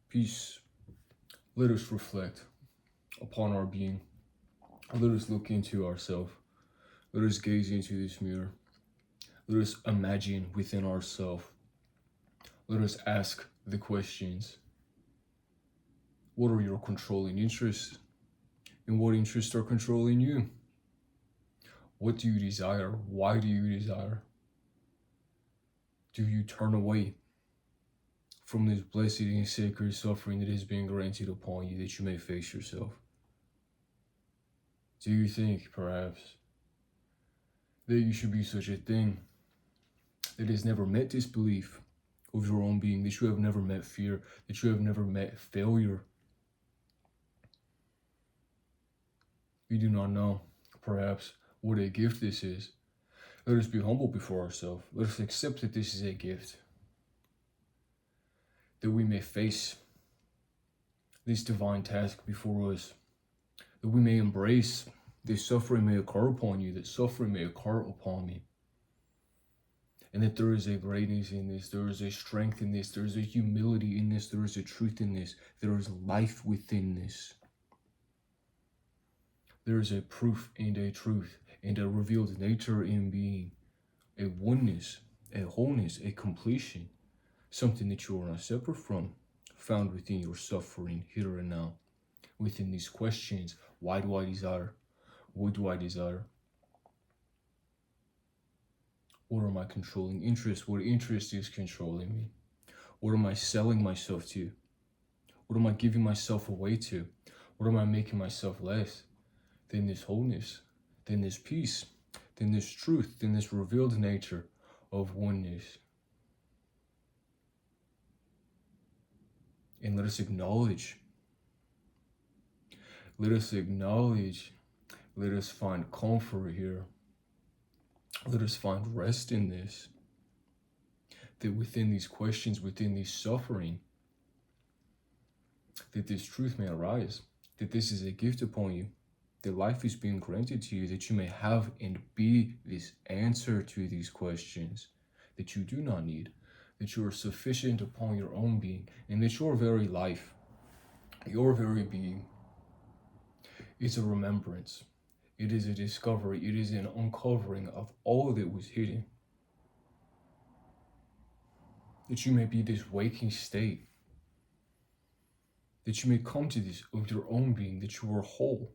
Peace. Let us reflect upon our being. Let us look into ourselves. Let us gaze into this mirror. Let us imagine within ourselves. Let us ask the questions. What are your controlling interests? And what interests are controlling you? What do you desire? Why do you desire? Do you turn away from this blessed and sacred suffering that is being granted upon you that you may face yourself? Do you think, perhaps, that you should be such a thing that has never met disbelief of your own being, that you have never met fear, that you have never met failure? You do not know, perhaps, what a gift this is. Let us be humble before ourselves. Let us accept that this is a gift, that we may face this divine task before us, that we may embrace this suffering may occur upon you, that suffering may occur upon me, and that there is a greatness in this, there is a strength in this, there is a humility in this, there is a truth in this, there is life within this. There is a proof and a truth and a revealed nature in being, a oneness, a wholeness, a completion, something that you are not separate from, found within your suffering here and now, within these questions. Why do I desire? What do I desire? What are my controlling interests? What interest is controlling me? What am I selling myself to? What am I giving myself away to? What am I making myself less than this wholeness, than this peace, than this truth, than this revealed nature of oneness? And let us acknowledge, let us find comfort here. Let us find rest in this, that within these questions, within these suffering, that this truth may arise, that this is a gift upon you, that life is being granted to you, that you may have and be this answer to these questions that you do not need, that you are sufficient upon your own being, and that your very life, your very being, is a remembrance. It is a discovery. It is an uncovering of all that was hidden. That you may be this waking state. That you may come to this of your own being, that you are whole.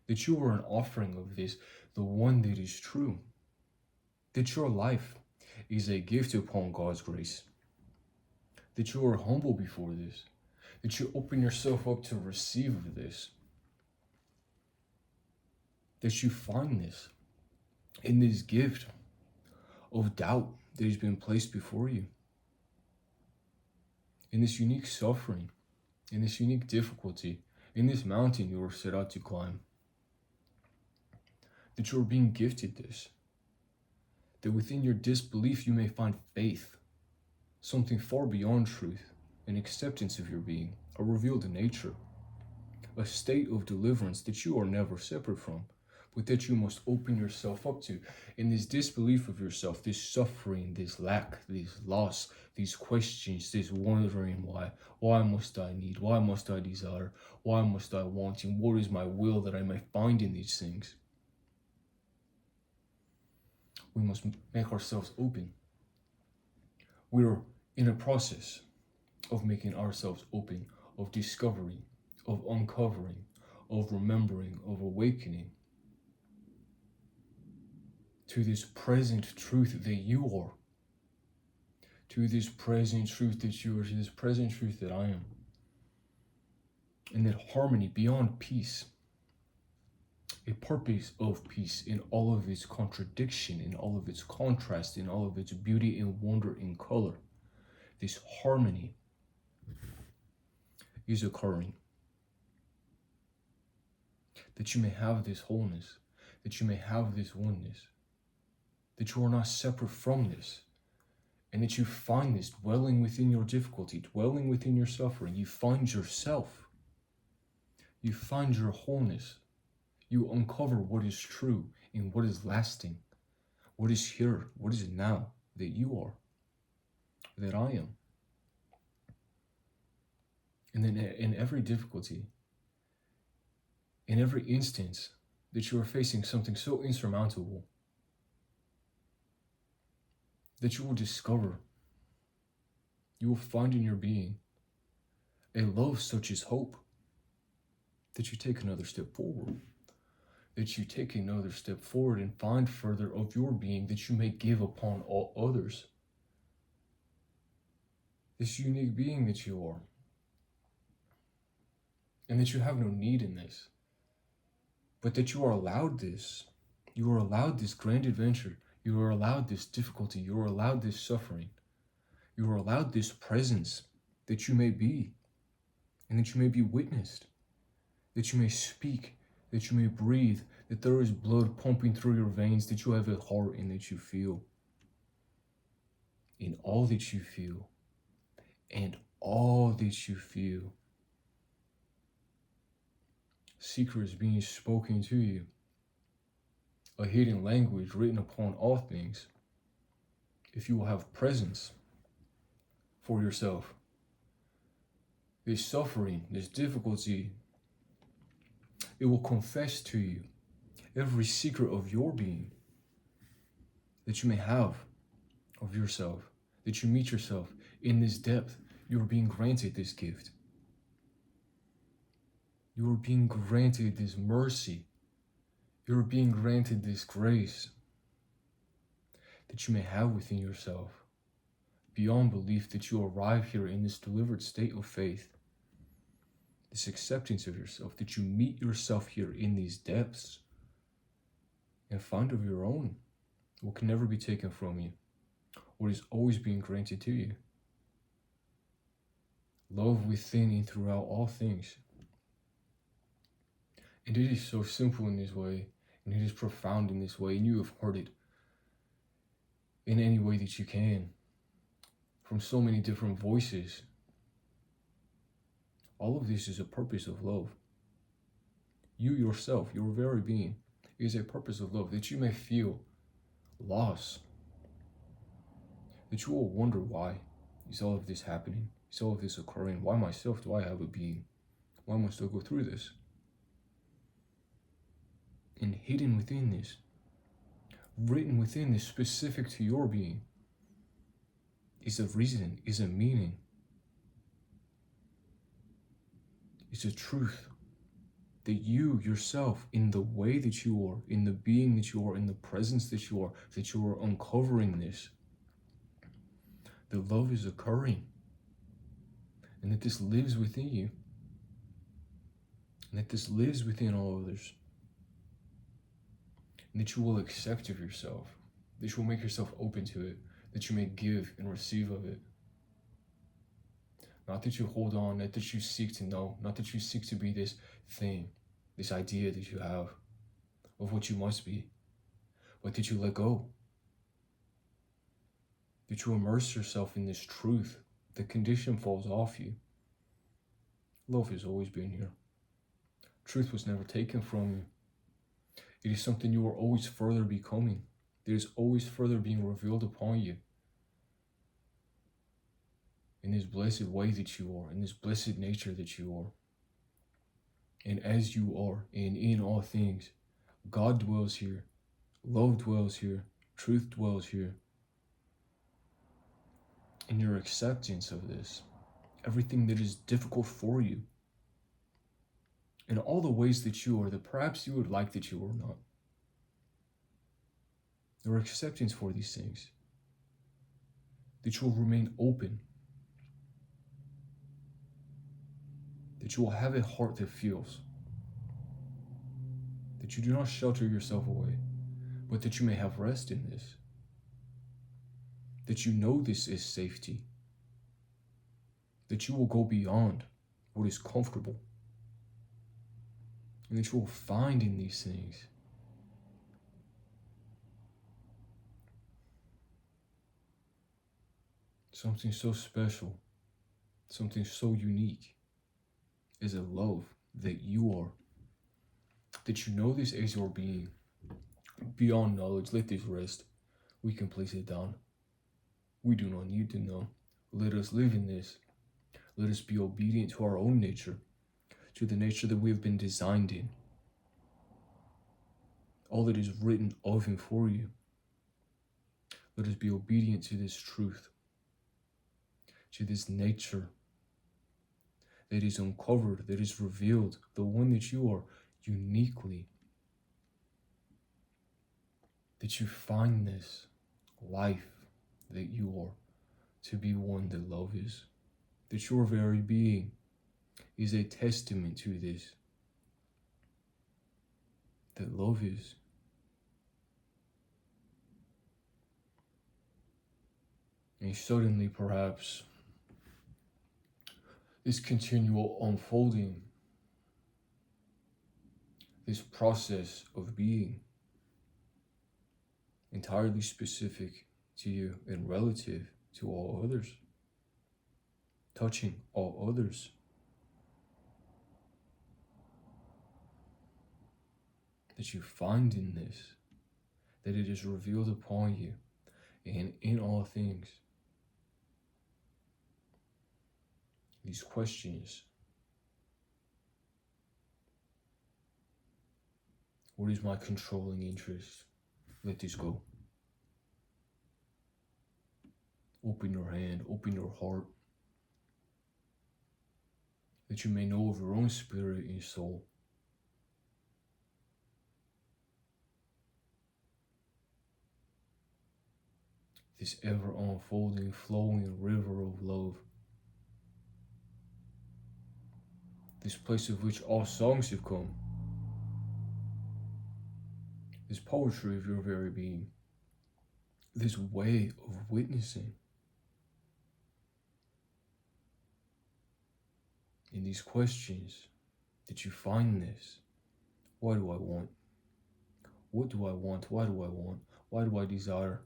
That you are an offering of this, the one that is true. That your life is a gift upon God's grace. That you are humble before this. That you open yourself up to receive this. That you find this in this gift of doubt that has been placed before you. In this unique suffering, in this unique difficulty, in this mountain you are set out to climb. That you are being gifted this. That within your disbelief you may find faith, something far beyond truth, an acceptance of your being, a revealed nature, a state of deliverance that you are never separate from, but that you must open yourself up to. In this disbelief of yourself, this suffering, this lack, this loss, these questions, this wondering why must I need, why must I desire, why must I want, and what is my will that I may find in these things? We must make ourselves open. We are in a process of making ourselves open, of discovery, of uncovering, of remembering, of awakening to this present truth that you are, to this present truth that you are, to this present truth that I am, and that harmony beyond peace, a purpose of peace in all of its contradiction, in all of its contrast, in all of its beauty and wonder and color. This harmony is occurring. That you may have this wholeness, that you may have this oneness, that you are not separate from this, and that you find this dwelling within your difficulty, dwelling within your suffering. You find yourself. You find your wholeness. You uncover what is true and what is lasting, what is here, what is now, that you are, that I am. And then in every difficulty, in every instance that you are facing something so insurmountable, that you will discover, you will find in your being a love such as hope, that you take another step forward, that you take another step forward and find further of your being that you may give upon all others. This unique being that you are, and that you have no need in this, but that you are allowed this. You are allowed this grand adventure. You are allowed this difficulty. You are allowed this suffering. You are allowed this presence that you may be, and that you may be witnessed, that you may speak, that you may breathe, that there is blood pumping through your veins, that you have a heart and that you feel. In all that you feel, and all that you feel, secrets being spoken to you, a hidden language written upon all things. If you will have presence for yourself, this suffering, this difficulty, it will confess to you every secret of your being that you may have of yourself, that you meet yourself in this depth. You are being granted this gift. You are being granted this mercy. You are being granted this grace that you may have within yourself, beyond belief, that you arrive here in this delivered state of faith, this acceptance of yourself, that you meet yourself here in these depths and find of your own what can never be taken from you, what is always being granted to you. Love within and throughout all things. And it is so simple in this way, and it is profound in this way, and you have heard it in any way that you can, from so many different voices. All of this is a purpose of love. You yourself, your very being, is a purpose of love, that you may feel loss, that you will wonder, why is all of this happening? Is all of this occurring? Why myself do I have a being? Why must I go through this? And hidden within this, written within this, specific to your being, is a reason, is a meaning, is a truth that you yourself, in the way that you are, in the being that you are, in the presence that you are uncovering this. The love is occurring, and that this lives within you, and that this lives within all others, and that you will accept of yourself, that you will make yourself open to it, that you may give and receive of it. Not that you hold on, not that you seek to know, not that you seek to be this thing, this idea that you have of what you must be, but that you let go, that you immerse yourself in this truth. The condition falls off you. Love has always been here. Truth was never taken from you. It is something you are always further becoming. It is always further being revealed upon you. In this blessed way that you are, in this blessed nature that you are. And as you are, and in all things, God dwells here, love dwells here, truth dwells here. In your acceptance of this, everything that is difficult for you, in all the ways that you are, that perhaps you would like that you were not. Your acceptance for these things, that you will remain open, that you will have a heart that feels, that you do not shelter yourself away, but that you may have rest in this, that you know this is safety, that you will go beyond what is comfortable, and that you will find in these things something so special, something so unique, is a love that you are, that you know this as your being. Beyond knowledge, let this rest. We can place it down. We do not need to know. Let us live in this. Let us be obedient to our own nature, to the nature that we have been designed in. All that is written of and for you. Let us be obedient to this truth, to this nature that is uncovered, that is revealed, the one that you are uniquely, that you find this life that you are to be one that love is, that your very being is a testament to this, that love is. And suddenly, perhaps, this continual unfolding, this process of being entirely specific to you and relative to all others, touching all others, that you find in this, that it is revealed upon you and in all things. These questions: what is my controlling interest? Let this go. Open your hand, open your heart, that you may know of your own spirit and soul. This ever unfolding, flowing river of love. This place of which all songs have come. This poetry of your very being. This way of witnessing. In these questions, that you find this. Why do I want? What do I want? Why do I want? Why do I desire?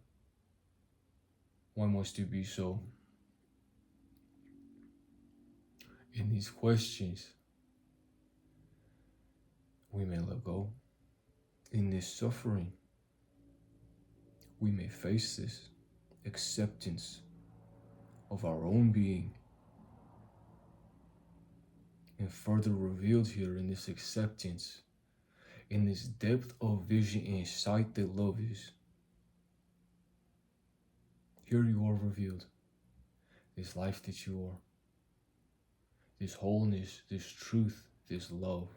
Why must it be so? In these questions, we may let go. In this suffering, we may face this acceptance of our own being, and further revealed here in this acceptance, in this depth of vision and sight that love is. Here you are revealed, this life that you are, this wholeness, this truth, this love.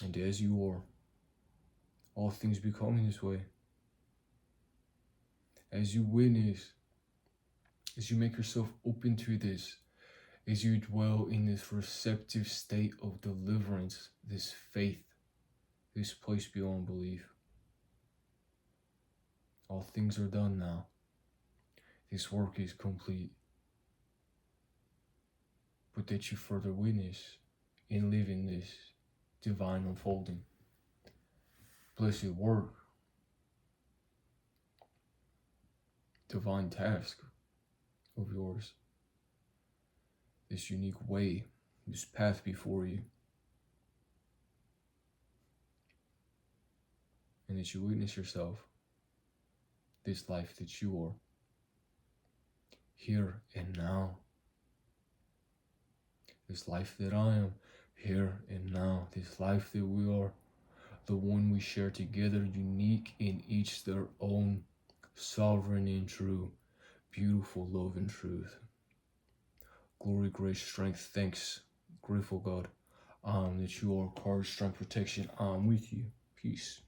And as you are, all things become this way. As you witness, as you make yourself open to this, as you dwell in this receptive state of deliverance, this faith, this place beyond belief. All things are done now. This work is complete. But that you further witness and live in this divine unfolding. Blessed work, divine task of yours. This unique way, this path before you. And that you witness yourself, this life that you are, here and now. This life that I am, here and now. This life that we are, the one we share together, unique in each their own, sovereign and true, beautiful love and truth. Glory, grace, strength, thanks, grateful God, that you are courage, strength, protection. I'm with you. Peace.